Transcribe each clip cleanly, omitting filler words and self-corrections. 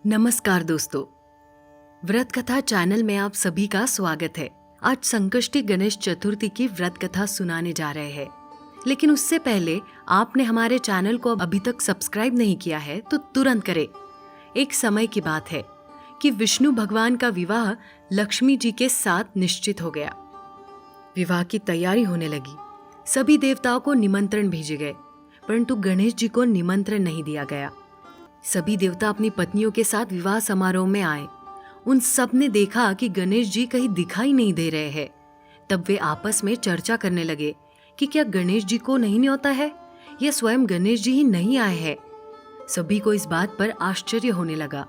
नमस्कार दोस्तों, व्रत कथा चैनल में आप सभी का स्वागत है। आज संकष्टी गणेश चतुर्थी की व्रत कथा सुनाने जा रहे हैं, लेकिन उससे पहले आपने हमारे चैनल को अभी तक सब्सक्राइब नहीं किया है तो तुरंत करें। एक समय की बात है कि विष्णु भगवान का विवाह लक्ष्मी जी के साथ निश्चित हो गया। विवाह की तैयारी होने लगी। सभी देवताओं को निमंत्रण भेजे गए, परंतु गणेश जी को निमंत्रण नहीं दिया गया। सभी देवता अपनी पत्नियों के साथ विवाह समारोह में आए। उन सब ने देखा कि गणेश जी कहीं दिखाई नहीं दे रहे हैं। तब वे आपस में चर्चा करने लगे कि क्या गणेश जी को नहीं न्योता है या स्वयं गणेश जी ही नहीं आए हैं। सभी को इस बात पर आश्चर्य होने लगा।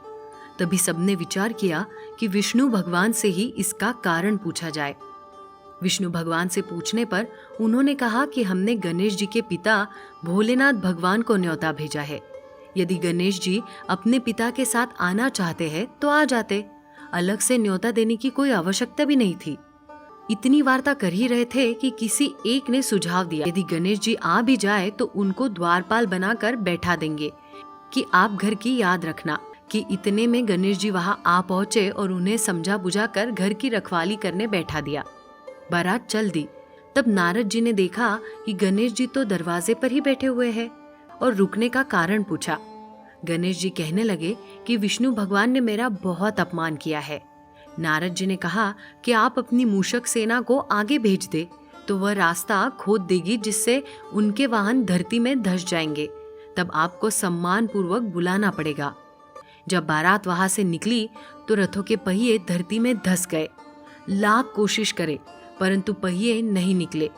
तभी सबने विचार किया कि विष्णु भगवान से ही इसका कारण पूछा जाए। विष्णु भगवान से पूछने पर उन्होंने कहा कि हमने गणेश जी के पिता भोलेनाथ भगवान को न्योता भेजा है। यदि गणेश जी अपने पिता के साथ आना चाहते हैं तो आ जाते, अलग से न्योता देने की कोई आवश्यकता भी नहीं थी। इतनी वार्ता कर ही रहे थे कि किसी एक ने सुझाव दिया, यदि गणेश जी आ भी जाए तो उनको द्वारपाल बनाकर बैठा देंगे कि आप घर की याद रखना। कि इतने में गणेश जी वहां आ पहुंचे और उन्हें समझा बुझा कर घर की रखवाली करने बैठा दिया। बारात चल दी। तब नारद जी ने देखा कि गणेश जी तो दरवाजे पर ही बैठे हुए हैं और रुकने का कारण पूछा। गणेश जी कहने लगे कि विष्णु भगवान ने मेरा बहुत अपमान किया है। नारद जी ने कहा कि आप अपनी मूषक सेना को आगे भेज दे तो वह रास्ता खोद देगी, जिससे उनके वाहन धरती में धंस जाएंगे। तब आपको सम्मान पूर्वक बुलाना पड़ेगा। जब बारात वहां से निकली तो रथों के पहिए धरती में धंस गए। लाख कोशिश करे परंतु पहिए नहीं निकले।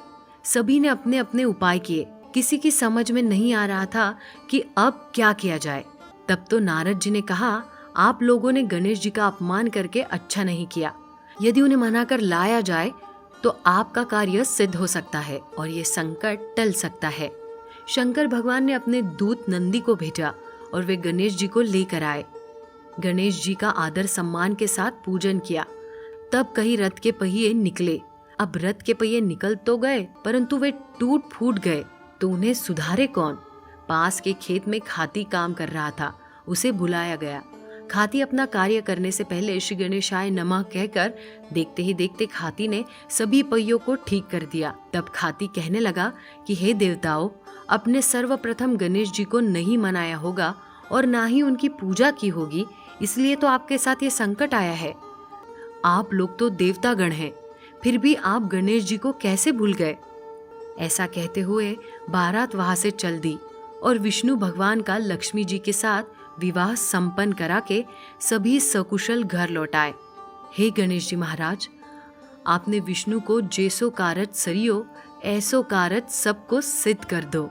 सभी ने अपने अपने उपाय किए। किसी की समझ में नहीं आ रहा था कि अब क्या किया जाए। तब तो नारद जी ने कहा, आप लोगों ने गणेश जी का अपमान करके अच्छा नहीं किया। यदि उन्हें मनाकर लाया जाए तो आपका कार्य सिद्ध हो सकता है और ये संकट टल सकता है। शंकर भगवान ने अपने दूत नंदी को भेजा और वे गणेश जी को लेकर आए। गणेश जी का आदर सम्मान के साथ पूजन किया। तब कहीं रथ के पहिए निकले। अब रथ के पहिए निकल तो गए परंतु वे टूट फूट गए, तो उन्हें सुधारे कौन। पास के खेत में खाती काम कर रहा था, उसे बुलाया गया। खाती अपना कार्य करने से पहले श्री गणेशाय नमः कहकर देखते ही देखते खाती ने सभी पहियों को ठीक कर दिया। तब खाती कहने लगा कि हे देवताओं, अपने सर्वप्रथम गणेश जी को नहीं मनाया होगा और ना ही उनकी पूजा की होगी, इसलिए तो आपके साथ ये संकट आया है। आप लोग तो देवतागण हैं, फिर भी आप गणेश जी को कैसे भूल गए। ऐसा कहते हुए बारात वहां से चल दी और विष्णु भगवान का लक्ष्मी जी के साथ विवाह संपन्न करा के सभी सकुशल घर लौटाए। हे गणेश जी महाराज, आपने विष्णु को जैसो कारज सरियो ऐसो कारज सबको सिद्ध कर दो।